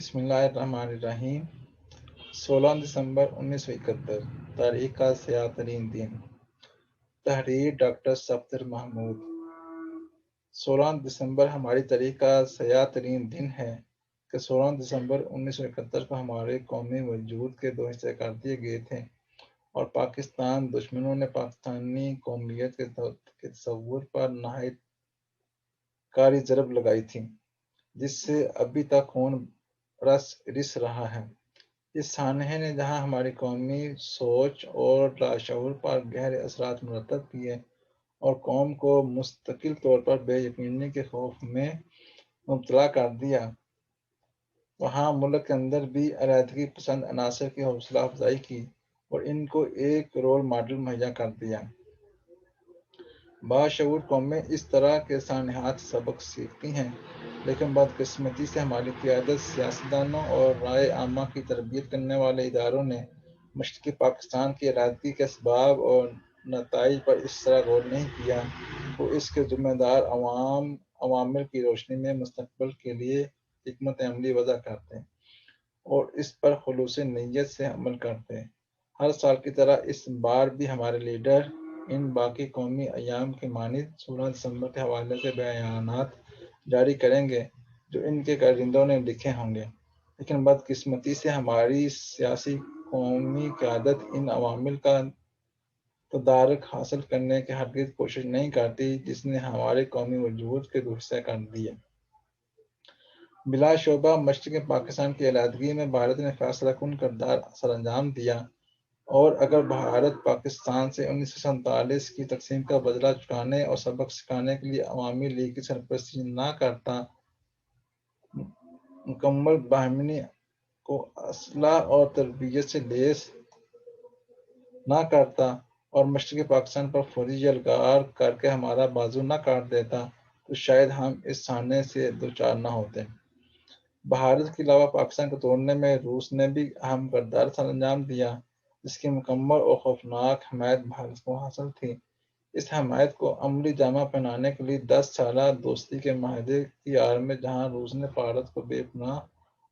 بسم اللہ الرحمن الرحیم۔ 16 دسمبر 1971، تاریخ کا سیاہ ترین دن۔ تحریر ڈاکٹر صفدر محمود۔ 16 دسمبر ہماری تاریخ کا سیاہ ترین دن ہے کہ 16 دسمبر 1971 کو ہمارے قومی وجود کے دو حصے کر دیے گئے تھے اور پاکستان دشمنوں نے پاکستانی قومیت کے تصور پر نہایت کاری ضرب لگائی تھی، جس سے ابھی تک خون رس رہا ہے۔ اس سانحے نے جہاں ہماری قومی سوچ اور لاشعور پر گہرے اثرات مرتب کیے اور قوم کو مستقل طور پر بے یقینی کے خوف میں مبتلا کر دیا، وہاں ملک کے اندر بھی علیحدگی پسند عناصر کی حوصلہ افزائی کی اور ان کو ایک رول ماڈل مہیا کر دیا۔ باشعور قومیں اس طرح کے سانحات سے سبق سیکھتی ہیں، لیکن بدقسمتی سے ہماری قیادت، سیاستدانوں اور رائے عامہ کی تربیت کرنے والے اداروں نے مشرقی پاکستان کی علیحدگی کے اسباب اور نتائج پر اس طرح غور نہیں کیا۔ وہ اس کے ذمہ دار عوامل کی روشنی میں مستقبل کے لیے حکمت عملی وضع کرتے اور اس پر خلوص نیت سے عمل کرتے۔ ہر سال کی طرح اس بار بھی ہمارے لیڈر ان باقی قومی ایام کی مانند 16 دسمبر کے حوالے سے بیانات جاری کریں گے جو ان کے کارندوں نے لکھے ہوں گے، لیکن بدقسمتی سے ہماری سیاسی قومی قیادت ان عوامل کا تدارک حاصل کرنے کی ہرگز کوشش نہیں کرتی جس نے ہمارے قومی وجود کے دو حصے کر دیے۔ بلا شبہ مشرقی پاکستان کی علیحدگی میں بھارت نے فیصلہ کن کردار سر انجام دیا، اور اگر بھارت پاکستان سے 1947 کی تقسیم کا بدلہ چکانے اور سبق سکھانے کے لیے عوامی لیگ کی سرپرستی نہ کرتا، مکمل باہمنی کو اسلحہ اور تربیت سے لیس نہ کرتا اور مشرقی پاکستان پر فوجی یلغار کر کے ہمارا بازو نہ کاٹ دیتا، تو شاید ہم اس سانحے سے دوچار نہ ہوتے۔ بھارت کے علاوہ پاکستان کو توڑنے میں روس نے بھی اہم کردار سر انجام دیا، جس کی مکمل اور خوفناک حمایت بھارت کو حاصل تھی۔ اس حمایت کو عملی جامہ پہنانے کے لیے 10 سالہ دوستی کے معاہدے کی آڑ میں جہاں روس نے بھارت کو بے پناہ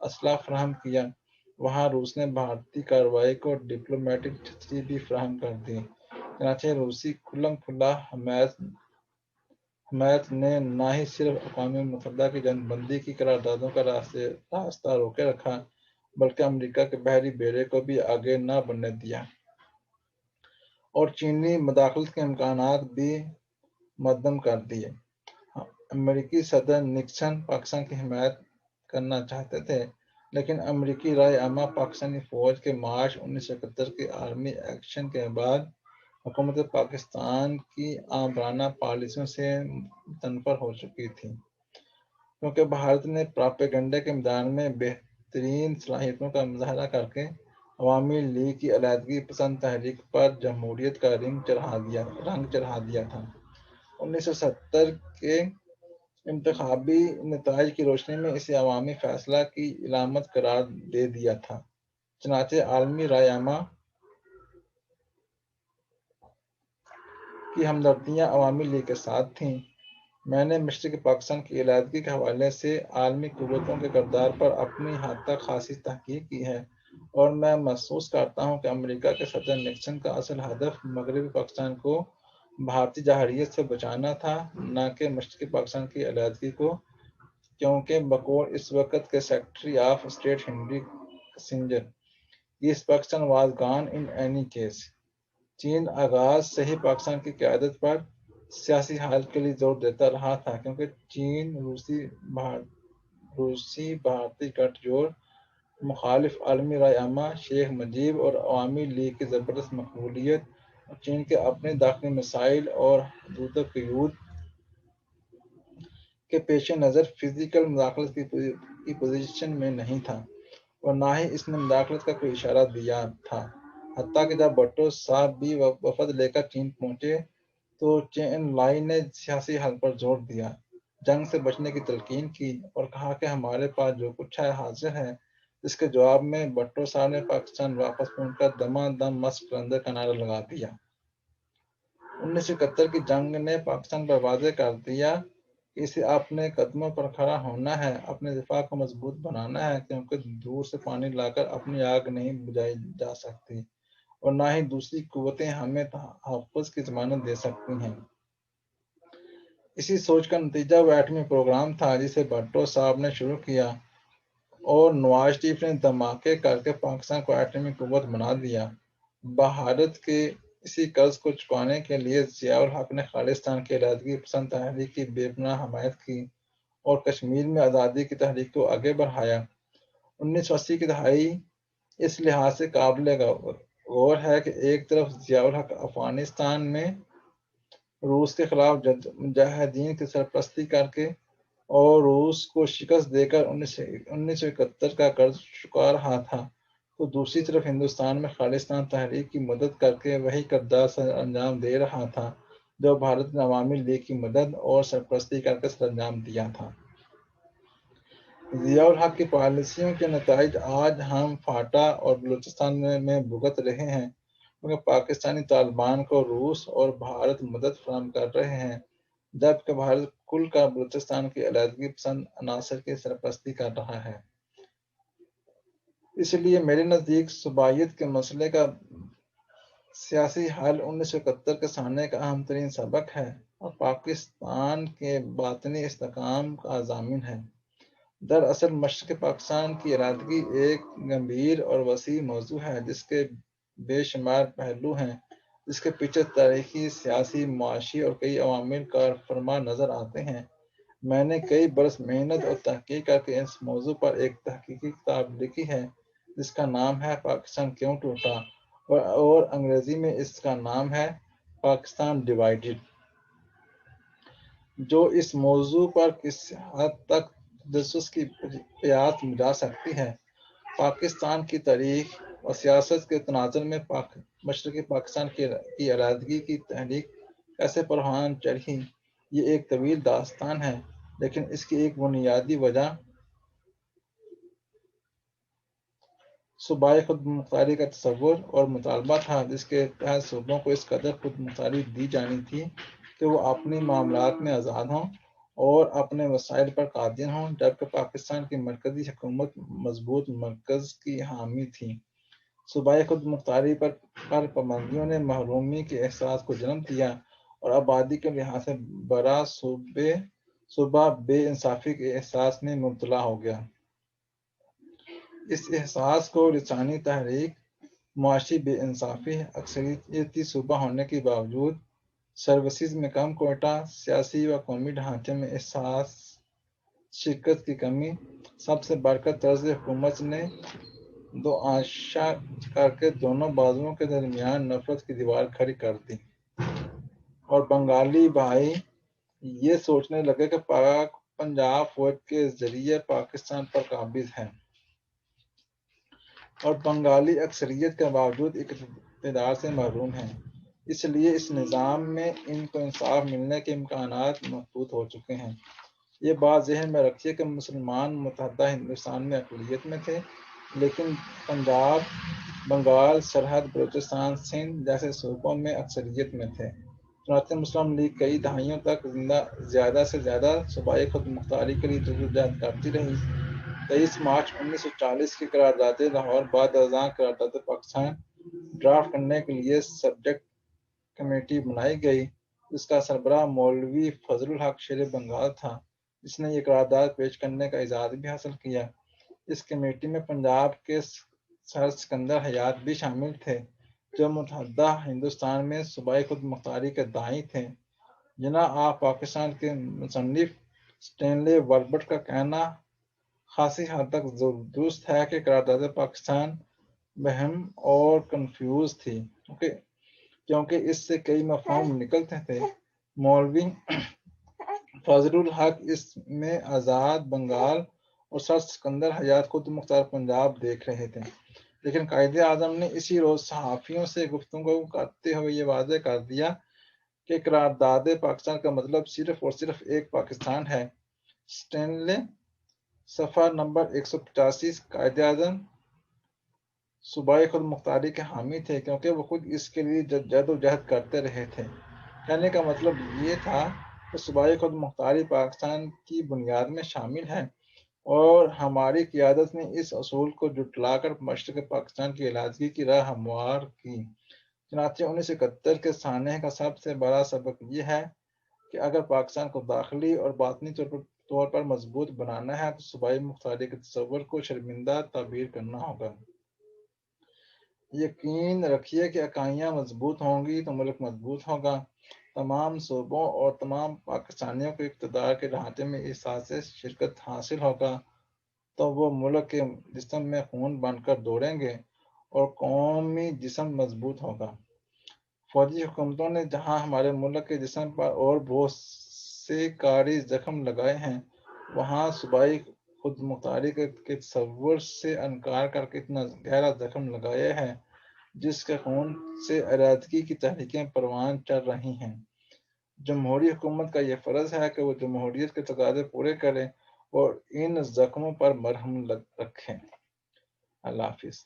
اسلحہ فراہم کیا، وہاں روس نے بھارتی کارروائی کو ڈپلومیٹک چھتری بھی فراہم کر دی۔ چنانچہ روسی کھلم کھلا حمایت نے نہ ہی صرف اقوام متحدہ کی جنگ بندی کی قراردادوں کا راستہ روکے رکھا، بلکہ امریکہ کے بحری بیڑے کو بھی آگے نہ بڑھنے دیا اور چینی مداخلت کے امکانات بھی معدم کر دیے۔ امریکی صدر نکسن پاکستان کی حمایت کرنا چاہتے تھے، لیکن امریکی رائے عامہ پاکستانی فوج کے مارچ 1971 کے آرمی ایکشن کے بعد حکومت پاکستان کی آمرانہ پالیسیوں سے متنفر ہو چکی تھی، کیونکہ بھارت نے پراپیگنڈے کے میدان میں بہترین صلاحیتوں کا مظاہرہ کر کے عوامی لیگ کی علیحدگی پسند تحریک پر جمہوریت کا رنگ چڑھا دیا تھا۔ 1970 کے انتخابی نتائج کی روشنی میں اسے عوامی فیصلہ کی علامت قرار دے دیا تھا۔ چنانچہ عالمی رائے عامہ کی ہمدردیاں عوامی لیگ کے ساتھ تھیں۔ میں نے مشرقی پاکستان کی علیحدگی کے حوالے سے عالمی قوتوں کے کردار پر اپنی حد تک خاصی تحقیق کی ہے، اور میں محسوس کرتا ہوں کہ امریکہ کے صدر نکسن کا اصل ہدف مغربی پاکستان کو بھارتی جارحیت سے بچانا تھا، نہ کہ مشرقی پاکستان کی علیحدگی کو، کیونکہ بقول اس وقت کے secretary of state Henry Kissinger, "East Pakistan was gone in any case". چین آغاز سے ہی پاکستان کی قیادت پر سیاسی حل کے لیے زور دیتا رہا تھا، کیونکہ چین روسی بھارتی گٹھ جوڑ مخالف عالمی رائے عامہ، شیخ مجیب اور عوامی لیگ کی زبردست مقبولیت، اور چین کے اپنے داخلی مسائل اور حدود قیود کے پیش نظر فزیکل مداخلت کی پوزیشن میں نہیں تھا، اور نہ ہی اس نے مداخلت کا کوئی اشارہ دیا تھا۔ حتیٰ کہ جب بھٹو صاحب بھی وفد لے کر چین پہنچے تو چین لائی نے سیاسی حل پر زور دیا، جنگ سے بچنے کی تلقین کی اور کہا کہ ہمارے پاس جو کچھ ہے حاضر ہے، جس کے جواب میں بھٹو صاحب نے پاکستان واپس پہنچ کر دما دم مست قلندر کا نعرہ لگا دیا۔ 1971 کی جنگ نے پاکستان پر واضح کر دیا کہ اسے اپنے قدموں پر کھڑا ہونا ہے، اپنے دفاع کو مضبوط بنانا ہے، کیونکہ دور سے پانی لا کر اپنی آگ نہیں بجھائی جا سکتی اور نہ ہی دوسری قوتیں ہمیں تحفظ کی ضمانت دے سکتی ہیں۔ اسی سوچ کا نتیجہ وہ ایٹمی پروگرام تھا جسے بھٹو صاحب نے شروع کیا اور نواز شریف نے دھماکے کر کے پاکستان کو ایٹمی قوت بنا دیا۔ بھارت کے اسی قرض کو چکانے کے لیے ضیاء الحق نے خالصتان کی علیحدگی پسند تحریک کی بے پناہ حمایت کی اور کشمیر میں آزادی کی تحریک کو آگے بڑھایا۔ 1980 کی دہائی اس لحاظ سے قابل غور ہے کہ ایک طرف ضیاء الحق افغانستان میں روس کے خلاف مجاہدین کی سرپرستی کر کے اور روس کو شکست دے کر 1971 کا قرض چکا رہا تھا، تو دوسری طرف ہندوستان میں خالصتان تحریک کی مدد کر کے وہی کردار سر انجام دے رہا تھا جو بھارت نے عوامی لیگ کی مدد اور سرپرستی کر کے سر انجام دیا تھا۔ ضیاء الحق کی پالیسیوں کے نتائج آج ہم فاٹا اور بلوچستان میں بھگت رہے ہیں، کیونکہ پاکستانی طالبان کو روس اور بھارت مدد فراہم کر رہے ہیں، جبکہ بھارت کل کا بلوچستان کی علیحدگی پسند عناصر کی سرپرستی کر رہا ہے۔ اس لیے میرے نزدیک صوبائیت کے مسئلے کا سیاسی حل 1971 کے سامنے کا اہم ترین سبق ہے اور پاکستان کے باطنی استحکام کا ضامن ہے۔ دراصل مشرق پاکستان کی علیحدگی ایک گمبھیر اور وسیع موضوع ہے جس کے بے شمار پہلو ہیں، جس کے پیچھے تاریخی، سیاسی، معاشی اور کئی عوامل کار فرما نظر آتے ہیں۔ میں نے کئی برس محنت اور تحقیق کر کے اس موضوع پر ایک تحقیقی کتاب لکھی ہے جس کا نام ہے پاکستان کیوں ٹوٹا اور انگریزی میں اس کا نام ہے پاکستان ڈیوائیڈڈ، جو اس موضوع پر کسی حد تک تجسس کی پیاس مٹا سکتی ہے۔ پاکستان کی تاریخ اور سیاست کے تناظر میں مشرقی پاکستان کی علیحدگی کی تحریک کیسے پروان چڑھی، یہ ایک طویل داستان ہے، لیکن اس کی ایک بنیادی وجہ صوبائی خود مختاری کا تصور اور مطالبہ تھا، جس کے تحت صوبوں کو اس قدر خود مختاری دی جانی تھی کہ وہ اپنی معاملات میں آزاد ہوں اور اپنے وسائل پر قادر ہوں، جبکہ پاکستان کی مرکزی حکومت مضبوط مرکز کی حامی تھی۔ صوبائی خود مختاری پر پابندیوں نے محرومی کے احساس کو جنم دیا اور آبادی کے لحاظ سے بڑا صوبہ بے انصافی کے احساس میں مبتلا ہو گیا۔ اس احساس کو لسانی تحریک، معاشی بے انصافی، اکثریتی صوبہ ہونے کے باوجود سروسز میں کم کوٹہ، سیاسی و قومی ڈھانچے میں احساس شرکت کی کمی، سب سے بڑھ کر طرز حکومت نے دو آنچہ کر کے دونوں بازوؤں کے درمیان نفرت کی دیوار کھڑی کر دی اور بنگالی بھائی یہ سوچنے لگے کہ پاک پنجاب فوج کے ذریعے پاکستان پر قابض ہے اور بنگالی اکثریت کے باوجود اقتدار سے محروم ہیں، اس لیے اس نظام میں ان کو انصاف ملنے کے امکانات محدود ہو چکے ہیں۔ یہ بات ذہن میں رکھیے کہ مسلمان متحدہ ہندوستان میں اقلیت میں تھے، لیکن پنجاب، بنگال، سرحد، بلوچستان، سندھ جیسے صوبوں میں اکثریت میں تھے۔ چنانچہ مسلم لیگ کئی دہائیوں تک زیادہ سے زیادہ صوبائی خود مختاری کے لیے جدوجہد کرتی رہی۔ 23 مارچ 1940 کی قرارداد لاہور بعد ازاں قرارداد پاکستان ڈرافٹ کرنے کے لیے سبجیکٹ کمیٹی بنائی گئی، جس کا سربراہ مولوی فضل الحق شیر بنگال تھا، جس نے یہ قرارداد پیش کرنے کا اعزاز بھی حاصل کیا۔ اس کمیٹی میں پنجاب کے سر سکندر حیات بھی شامل تھے، جو متحدہ ہندوستان میں صوبائی خود مختاری کے داعی تھے۔ جناح آف پاکستان کے مصنف سٹینلے وربٹ کا کہنا خاصی حد تک درست ہے کہ قرارداد پاکستان وہم اور کنفیوز تھی، کیونکہ اس سے کئی مفاہیم نکلتے تھے۔ مولوی فضل الحق اس میں آزاد بنگال اور سر سکندر حیات خود مختار پنجاب دیکھ رہے تھے، لیکن قائد اعظم نے اسی روز صحافیوں سے گفتگو کرتے ہوئے یہ واضح کر دیا کہ قرارداد پاکستان کا مطلب صرف اور صرف ایک پاکستان ہے۔ سٹینلے صفحہ نمبر 185 قائد اعظم صوبائی خود مختاری کے حامی تھے کیونکہ وہ خود اس کے لیے جدوجہد کرتے رہے تھے۔ کہنے کا مطلب یہ تھا کہ صوبائی خود مختاری پاکستان کی بنیاد میں شامل ہے، اور ہماری قیادت نے اس اصول کو جھٹلا کر مشرق پاکستان کی علیحدگی کی راہ ہموار کی۔ چنانچہ 1971 کے سانحے کا سب سے بڑا سبق یہ ہے کہ اگر پاکستان کو داخلی اور باطنی طور پر مضبوط بنانا ہے تو صوبائی مختاری کے تصور کو شرمندہ تعبیر کرنا ہوگا۔ یقین رکھیے کہ اکائیاں مضبوط ہوں گی تو ملک مضبوط ہوگا۔ تمام صوبوں اور تمام پاکستانیوں کو اقتدار کے احاطے میں احساس شرکت حاصل ہوگا تو وہ ملک کے جسم میں خون بن کر دوڑیں گے اور قومی جسم مضبوط ہوگا۔ فوجی حکومتوں نے جہاں ہمارے ملک کے جسم پر اور بہت سے کاری زخم لگائے ہیں، وہاں صوبائی خود مختاری کے تصور سے انکار کر کے اتنا گہرا زخم لگایا ہے جس کے خون سے علیحدگی کی تحریکیں پروان چڑھ رہی ہیں۔ جمہوری حکومت کا یہ فرض ہے کہ وہ جمہوریت کے تقاضے پورے کرے اور ان زخموں پر مرہم رکھیں۔ اللہ حافظ۔